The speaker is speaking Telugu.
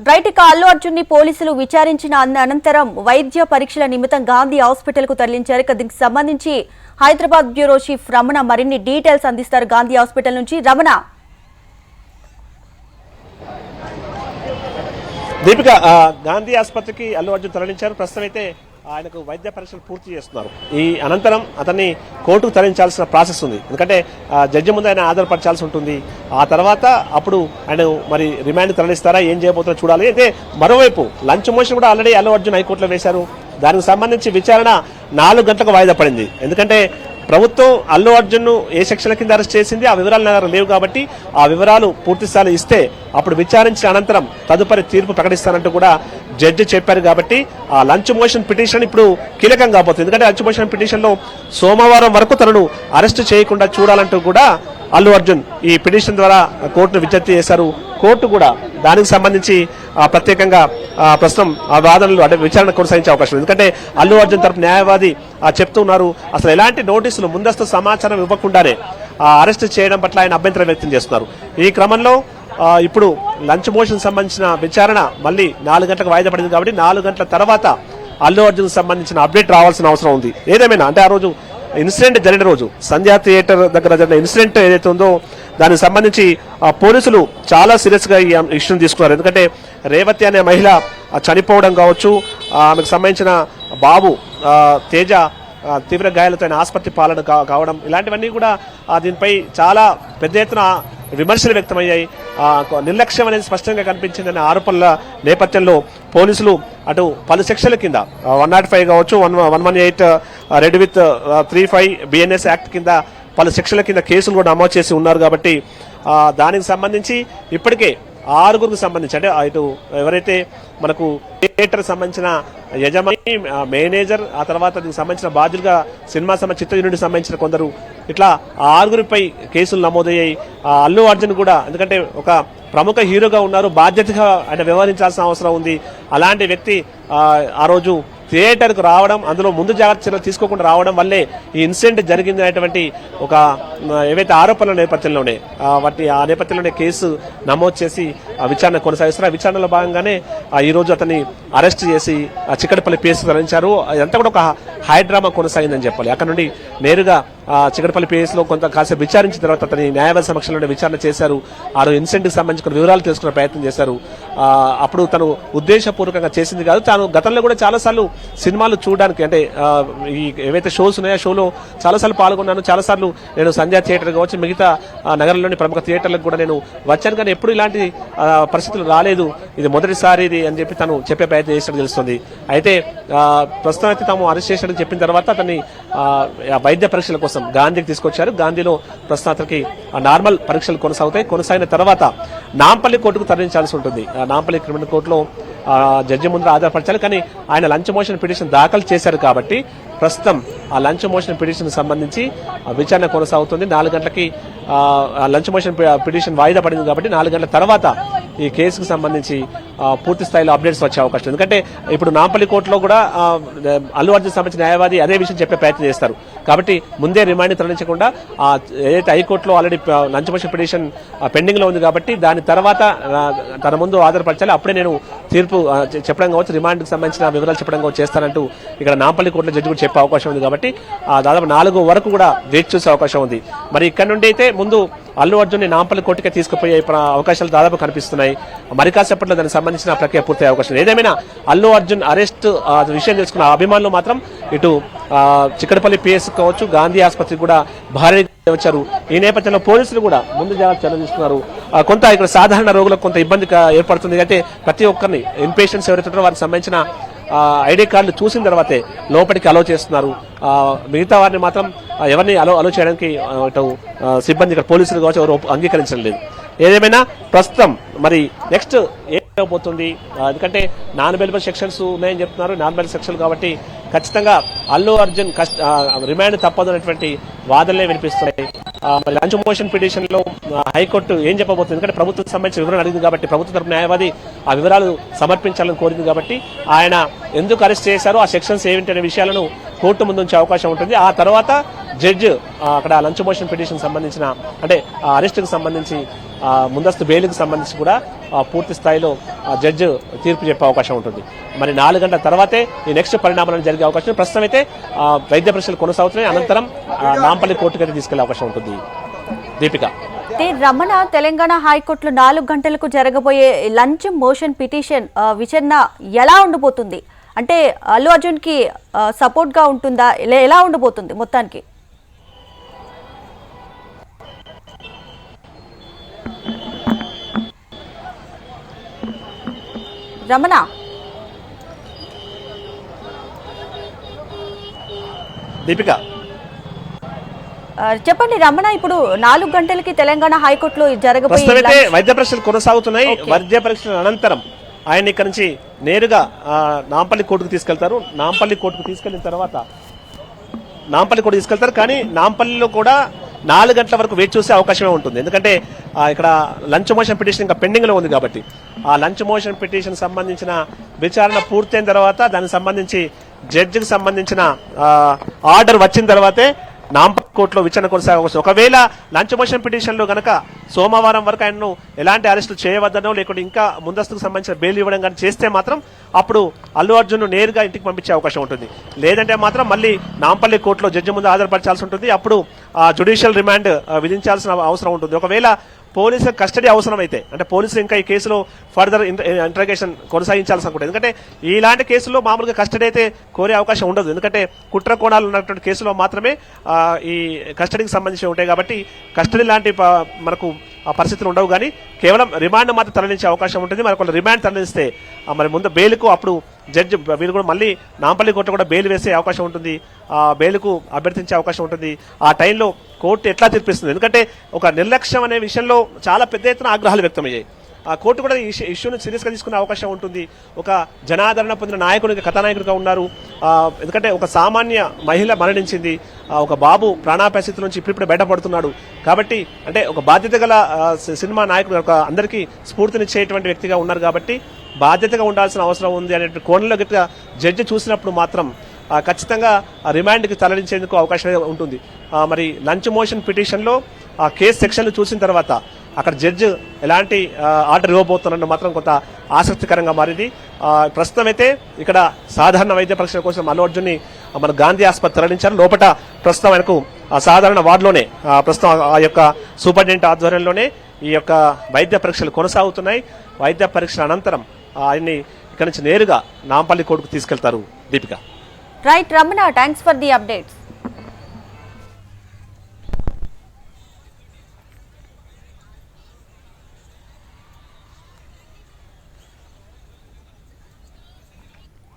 రైట్ ఇక అల్లు అర్జున్ ని పోలీసులు విచారించిన అనంతరం వైద్య పరీక్షల నిమిత్తం గాంధీ హాస్పిటల్ కు తరలించారు. దీనికి సంబంధించి హైదరాబాద్ బ్యూరో చీఫ్ రమణ మరిన్ని డీటెయిల్స్ అందిస్తారు. గాంధీ హాస్పిటల్ నుంచి రమణ. దీపిక, గాంధీ ఆసుపత్రికి అల్లు అర్జున్ తరలించారు. ప్రస్తుతం అయితే ఆయనకు వైద్య పరీక్షలు పూర్తి చేస్తున్నారు. ఈ అనంతరం అతన్ని కోర్టుకు తరలించాల్సిన ప్రాసెస్ ఉంది. ఎందుకంటే జడ్జి ముందు ఆయన ఆధారపరచాల్సి ఉంటుంది. ఆ తర్వాత అప్పుడు ఆయన మరి రిమాండ్ తరలిస్తారా, ఏం చేయబోతుందో చూడాలి. అయితే మరోవైపు లంచ్ మోషన్ కూడా ఆల్రెడీ అల్లు అర్జున్ హైకోర్టులో వేశారు. దానికి సంబంధించి విచారణ 4 గంటలకు వాయిదా పడింది. ఎందుకంటే ప్రభుత్వం అల్లు అర్జున్ ను ఏ సెక్షన్ల కింద అరెస్ట్ చేసింది, ఆ వివరాలు నా దగ్గర లేవు కాబట్టి ఆ వివరాలు పూర్తిస్థాయిలో ఇస్తే అప్పుడు విచారించిన అనంతరం తదుపరి తీర్పు ప్రకటిస్తానంటూ కూడా జడ్జి చెప్పారు. కాబట్టి ఆ లంచ్ మోషన్ పిటిషన్ ఇప్పుడు కీలకం కాబోతుంది. ఎందుకంటే లంచ్ మోషన్ పిటిషన్ లో సోమవారం వరకు తనను అరెస్ట్ చేయకుండా చూడాలంటూ కూడా అల్లు అర్జున్ ఈ పిటిషన్ ద్వారా కోర్టును విజ్ఞప్తి చేశారు. కోర్టు కూడా దానికి సంబంధించి ప్రత్యేకంగా ప్రస్తుతం ఆ వాదనలు అంటే విచారణ కొనసాగించే అవకాశం ఉంది. ఎందుకంటే అల్లు అర్జున్ తరపు న్యాయవాది చెప్తున్నారు, అసలు ఎలాంటి నోటీసులు ముందస్తు సమాచారం ఇవ్వకుండానే అరెస్ట్ చేయడం పట్ల ఆయన అభ్యంతరం వ్యక్తం చేస్తున్నారు. ఈ క్రమంలో ఇప్పుడు లంచ్ మోషన్ సంబంధించిన విచారణ మళ్ళీ 4 గంటలకు వాయిదా పడింది. కాబట్టి 4 గంటల తర్వాత అల్లు అర్జున్ సంబంధించిన అప్డేట్ రావాల్సిన అవసరం ఉంది. ఏదేమైనా అంటే ఆ రోజు ఇన్సిడెంట్ జరిగిన రోజు సంధ్యా థియేటర్ దగ్గర జరిగిన ఇన్సిడెంట్ ఏదైతే ఉందో దానికి సంబంధించి పోలీసులు చాలా సీరియస్ గా ఈ ఇష్యూని తీసుకున్నారు. ఎందుకంటే రేవతి అనే మహిళ చనిపోవడం కావచ్చు, ఆమెకు సంబంధించిన బాబు తేజ తీవ్ర గాయాలతో ఆసుపత్రి పాలన కావడం, ఇలాంటివన్నీ కూడా దీనిపై చాలా పెద్ద ఎత్తున విమర్శలు వ్యక్తమయ్యాయి. నిర్లక్ష్యం అనేది స్పష్టంగా కనిపించిందనే ఆరోపణల నేపథ్యంలో పోలీసులు అటు పలు సెక్షన్ల కింద 105 కావచ్చు, 118 రెడ్ విత్ 35 బిఎన్ఎస్ యాక్ట్ కింద పలు సెక్షన్ల కింద కేసులు కూడా నమోదు చేసి ఉన్నారు. కాబట్టి దానికి సంబంధించి ఇప్పటికే 6గురికి సంబంధించి అంటే ఇటు ఎవరైతే మనకు థియేటర్ సంబంధించిన యజమాని, మేనేజర్, ఆ తర్వాత దీనికి సంబంధించిన బాధ్యులుగా సినిమా చిత్ర యూనిట్కి సంబంధించిన కొందరు, ఇట్లా 6గురిపై కేసులు నమోదయ్యాయి. అల్లు అర్జున్ కూడా ఎందుకంటే ఒక ప్రముఖ హీరోగా ఉన్నారు, బాధ్యతగా ఆయన వ్యవహరించాల్సిన అవసరం ఉంది. అలాంటి వ్యక్తి ఆ రోజు థియేటర్ కు రావడం, అందులో ముందు జాగ్రత్త చర్యలు తీసుకోకుండా రావడం వల్లే ఈ ఇన్సిడెంట్ జరిగింది అనేటువంటి ఒక ఏవైతే ఆరోపణల నేపథ్యంలోనే ఆ నేపథ్యంలోనే కేసు నమోదు చేసి విచారణ కొనసాగిస్తారు. ఆ విచారణలో భాగంగానే ఈ రోజు అతన్ని అరెస్ట్ చేసి చిక్కడపల్లి పిఎస్ తరలించారు. అదంతా కూడా ఒక హై డ్రామా కొనసాగిందని చెప్పాలి. అక్కడ నుండి నేరుగా చిక్కడపల్లి పిఎస్ లో కొంత కాసేపు విచారించిన తర్వాత అతని న్యాయవాది సమక్షంలోనే విచారణ చేశారు. ఆ ఇన్సిడెంట్ కి సంబంధించిన వివరాలు తెలుసుకునే ప్రయత్నం చేశారు. అప్పుడు తను ఉద్దేశపూర్వకంగా చేసింది కాదు, తాను గతంలో కూడా చాలా సార్లు సినిమాలు చూడడానికి అంటే ఈ ఏవైతే షోస్ ఉన్నాయో షోలో చాలాసార్లు పాల్గొన్నాను, చాలాసార్లు నేను సంధ్యా థియేటర్ కావచ్చు, మిగతా నగరంలోని ప్రముఖ థియేటర్లకు కూడా నేను వచ్చాను, కానీ ఎప్పుడు ఇలాంటి పరిస్థితులు రాలేదు, ఇది మొదటిసారి ఇది అని చెప్పి తను చెప్పే ప్రయత్నం చేసినట్టు తెలుస్తుంది. అయితే ప్రస్తుతం అయితే తాము అరెస్ట్ చేసినట్టు చెప్పిన తర్వాత అతన్ని వైద్య పరీక్షల కోసం గాంధీకి తీసుకొచ్చారు. గాంధీలో ప్రస్తుతం అతనికి నార్మల్ పరీక్షలు కొనసాగుతాయి. కొనసాగిన తర్వాత నాంపల్లి కోర్టుకు తరలించాల్సి ఉంటుంది. నాంపల్లి క్రిమినల్ కోర్టులో జడ్జి ముందు ఆధారపరచాలి. కానీ ఆయన లంచ్ మోషన్ పిటిషన్ దాఖలు చేశారు కాబట్టి ప్రస్తుతం ఆ లంచ్ మోషన్ పిటిషన్ సంబంధించి విచారణ కొనసాగుతుంది. 4 గంటలకి లంచ్ మోషన్ పిటిషన్ వాయిదా పడింది కాబట్టి 4 గంటల తర్వాత ఈ కేసుకు సంబంధించి పూర్తి స్థాయిలో అప్డేట్స్ వచ్చే అవకాశం. ఎందుకంటే ఇప్పుడు నాంపల్లి కోర్టులో కూడా అల్లు అర్జున్ సంబంధించిన న్యాయవాది అదే విషయం చెప్పే ప్రయత్నం చేస్తారు. కాబట్టి ముందే రిమాండ్ తరలించకుండా ఏదైతే హైకోర్టులో already lunch motion petition pending లో ఉంది కాబట్టి దాని తర్వాత తన ముందు ఆధారపరచాలి, అప్పుడే నేను తీర్పు చెప్పడం కావచ్చు, రిమాండ్ కి సంబంధించిన వివరాలు చెప్పడం కావచ్చు చేస్తానంటూ ఇక్కడ నాంపల్లి కోర్టులో జడ్జి కూడా చెప్పే అవకాశం ఉంది. కాబట్టి దాదాపు 4 వరకు కూడా వేచి చూసే అవకాశం ఉంది. మరి ఇక్కడ నుండి అయితే ముందు అల్లు అర్జున్ ని నాంపల్లి కోర్టుకే తీసుకుపోయే అవకాశాలు దాదాపు కనిపిస్తున్నాయి. మరి కాసేపట్లో దానికి సంబంధించిన ప్రక్రియ పూర్తయ్యే అవకాశం. ఏదేమైనా అల్లు అర్జున్ అరెస్ట్ విషయం తెలుసుకున్న అభిమానులు మాత్రం ఇటు చిక్కడపల్లి పిఎస్ కావచ్చు, గాంధీ ఆసుపత్రికి కూడా భారీగా వచ్చారు. ఈ నేపథ్యంలో పోలీసులు కూడా ముందు జాగ్రత్త చర్యలు తీసుకున్నారు. కొంత ఇక్కడ సాధారణ రోగులకు కొంత ఇబ్బంది ఏర్పడుతుంది. అయితే ప్రతి ఒక్కరిని ఇన్పేషెంట్స్ ఎవరైతే ఉంటారో వారికి సంబంధించిన ఐడి కార్డులు చూసిన తర్వాతే లోపలికి అలో చేస్తున్నారు. మిగతా వారిని మాత్రం ఎవరిని అలో చేయడానికి సిబ్బంది ఇక్కడ పోలీసులు కావచ్చు ఎవరు అంగీకరించడం లేదు. ఏదేమైనా ప్రస్తుతం మరి నెక్స్ట్ ఏమవుతుంది, ఎందుకంటే నాన్ బెయిలబుల్ సెక్షన్స్ ఉన్నాయని చెప్తున్నారు. నాన్ బెయిలబుల్ సెక్షన్లు కాబట్టి ఖచ్చితంగా అల్లు అర్జున్ రిమాండ్ తప్పదు అనేటువంటి వాదనలే వినిపిస్తున్నాయి. లంచ్ మోషన్ పిటిషన్ లో హైకోర్టు ఏం చెప్పబోతుంది, ఎందుకంటే ప్రభుత్వం సంబంధించిన వివరణ అడిగింది కాబట్టి ప్రభుత్వ తరపు న్యాయవాది ఆ వివరాలు సమర్పించాలని కోరింది కాబట్టి ఆయన ఎందుకు అరెస్ట్ చేశారో ఆ సెక్షన్స్ ఏమిటి అనే విషయాలను కోర్టు ముందు ఉంచే అవకాశం ఉంటుంది. ఆ తర్వాత జడ్జి అక్కడ లంచ్ మోషన్ పిటిషన్ సంబంధించిన అంటే అరెస్ట్ కి సంబంధించి ముందస్తు బెయిల్ కి సంబంధించి కూడా పూర్తి స్థాయిలో జడ్జి తీర్పు చెప్పే అవకాశం ఉంటుంది. మరి 4 గంటల తర్వాతే ఈ నెక్స్ట్ పరిణామాలను జరిగే అవకాశం. ప్రస్తుతం అయితే వైద్య పరీక్షలు కొనసాగుతున్నాయి. అనంతరం నాంపల్లి కోర్టుకు అయితే తీసుకెళ్లే అవకాశం ఉంటుంది. దీపిక, రమణ, తెలంగాణ హైకోర్టులో 4 గంటలకు జరగబోయే లంచ్ మోషన్ పిటిషన్ విచారణ ఎలా ఉండబోతుంది? అంటే అల్లు అర్జున్ కి సపోర్ట్ గా ఉంటుందా? ఎలా ఉండబోతుంది మొత్తానికి? రమణ, దీపిక చెప్పండి రమణ. ఇప్పుడు 4 గంటలకి తెలంగాణ హైకోర్టులో జరగబోయే వైద్య పరీక్షలు కొనసాగుతున్నాయి. వైద్య పరీక్షల అనంతరం ఆయన ఇక్కడ నుంచి నేరుగా నాంపల్లి కోర్టుకు తీసుకెళ్తారు. నాంపల్లి కోర్టుకు తీసుకెళ్లిన తర్వాత నాంపల్లి కోర్టు తీసుకెళ్తారు. కానీ నాంపల్లిలో కూడా 4 గంటల వరకు వేచి చూసే అవకాశమే ఉంటుంది. ఎందుకంటే ఇక్కడ లంచ్ మోషన్ పిటిషన్ ఇంకా పెండింగ్ లో ఉంది కాబట్టి ఆ లంచ్ మోషన్ పిటిషన్ సంబంధించిన విచారణ పూర్తయిన తర్వాత దానికి సంబంధించి జడ్జికి సంబంధించిన ఆర్డర్ వచ్చిన తర్వాతే నాంపల్లి కోర్టులో విచారణ కొనసాగవచ్చు. ఒకవేళ లంచ్ మోషన్ పిటిషన్ లో గనక సోమవారం వరకు ఆయనను ఎలాంటి అరెస్టులు చేయవద్దనో లేకుంటే ఇంకా ముందస్తుకు సంబంధించిన బెయిల్ ఇవ్వడం కానీ చేస్తే మాత్రం అప్పుడు అల్లు అర్జున్ నేరుగా ఇంటికి పంపించే అవకాశం ఉంటుంది. లేదంటే మాత్రం మళ్ళీ నాంపల్లి కోర్టులో జడ్జి ముందు హాజరుపరచాల్సి ఉంటుంది. అప్పుడు జ్యుడిషియల్ రిమాండ్ విధించాల్సిన అవసరం ఉంటుంది. ఒకవేళ పోలీసు కస్టడీ అవసరమైతే, అంటే పోలీసులు ఇంకా ఈ కేసులో ఫర్దర్ ఇంట్రాగేషన్ కొనసాగించాల్సి అనుకుంటుంది. ఎందుకంటే ఇలాంటి కేసుల్లో మామూలుగా కస్టడీ అయితే కోరే అవకాశం ఉండదు. ఎందుకంటే కుట్ర కోణాలు ఉన్నటువంటి కేసులో మాత్రమే ఈ కస్టడీకి సంబంధించి ఉంటాయి కాబట్టి కస్టడీ లాంటి మనకు పరిస్థితులు ఉండవు. కానీ కేవలం రిమాండ్ మాత్రం తరలించే అవకాశం ఉంటుంది. మరి రిమాండ్ తరలిస్తే మరి ముందు బెయిల్కు అప్పుడు జడ్జి వీళ్ళు కూడా మళ్ళీ నాంపల్లి కోర్టు కూడా బెయిల్ వేసే అవకాశం ఉంటుంది. బెయిల్కు అభ్యర్థించే అవకాశం ఉంటుంది. ఆ టైంలో కోర్టు ఎట్లా తీర్పిస్తుంది? ఎందుకంటే ఒక నిర్లక్ష్యం అనే విషయంలో చాలా పెద్ద ఎత్తున ఆగ్రహాలు వ్యక్తమయ్యాయి. ఆ కోర్టు కూడా ఈ ఇష్యూని సీరియస్ గా తీసుకునే అవకాశం ఉంటుంది. ఒక జనాదరణ పొందిన నాయకుడికి కథానాయకుడిగా ఉన్నారు. ఎందుకంటే ఒక సామాన్య మహిళ మరణించింది. ఒక బాబు ప్రాణాపాయ స్థితి నుంచి ఇప్పుడిప్పుడే బయటపడుతున్నాడు. కాబట్టి అంటే ఒక బాధ్యత గల సినిమా నాయకుడు, ఒక అందరికీ స్ఫూర్తినిచ్చేటువంటి వ్యక్తిగా ఉన్నారు. కాబట్టి బాధ్యతగా ఉండాల్సిన అవసరం ఉంది అనే కోణంలో గట్టిగా జడ్జి చూసినప్పుడు మాత్రం ఖచ్చితంగా రిమాండ్కి తరలించేందుకు అవకాశం ఉంటుంది. మరి లంచ్ మోషన్ పిటిషన్లో ఆ కేసు సెక్షన్లు చూసిన తర్వాత అక్కడ జడ్జి ఎలాంటి ఆర్డర్ ఇవ్వబోతున్నట్టు మాత్రం కొంత ఆసక్తికరంగా మారింది. ప్రస్తుతం అయితే ఇక్కడ సాధారణ వైద్య పరీక్షల కోసం అల్లు అర్జున్ని మన గాంధీ ఆసుపత్రి తరలించారు. లోపల ప్రస్తుతం ఆయనకు సాధారణ వార్డులోనే ప్రస్తుతం ఆ యొక్క సూపరింటెండెంట్ ఆధ్వర్యంలోనే ఈ యొక్క వైద్య పరీక్షలు కొనసాగుతున్నాయి. వైద్య పరీక్షల అనంతరం ఆయన్ని ఇక్కడ నుంచి నేరుగా నాంపల్లి కోర్టుకు తీసుకెళ్తారు. Deepika, right Ramana, thanks for the updates.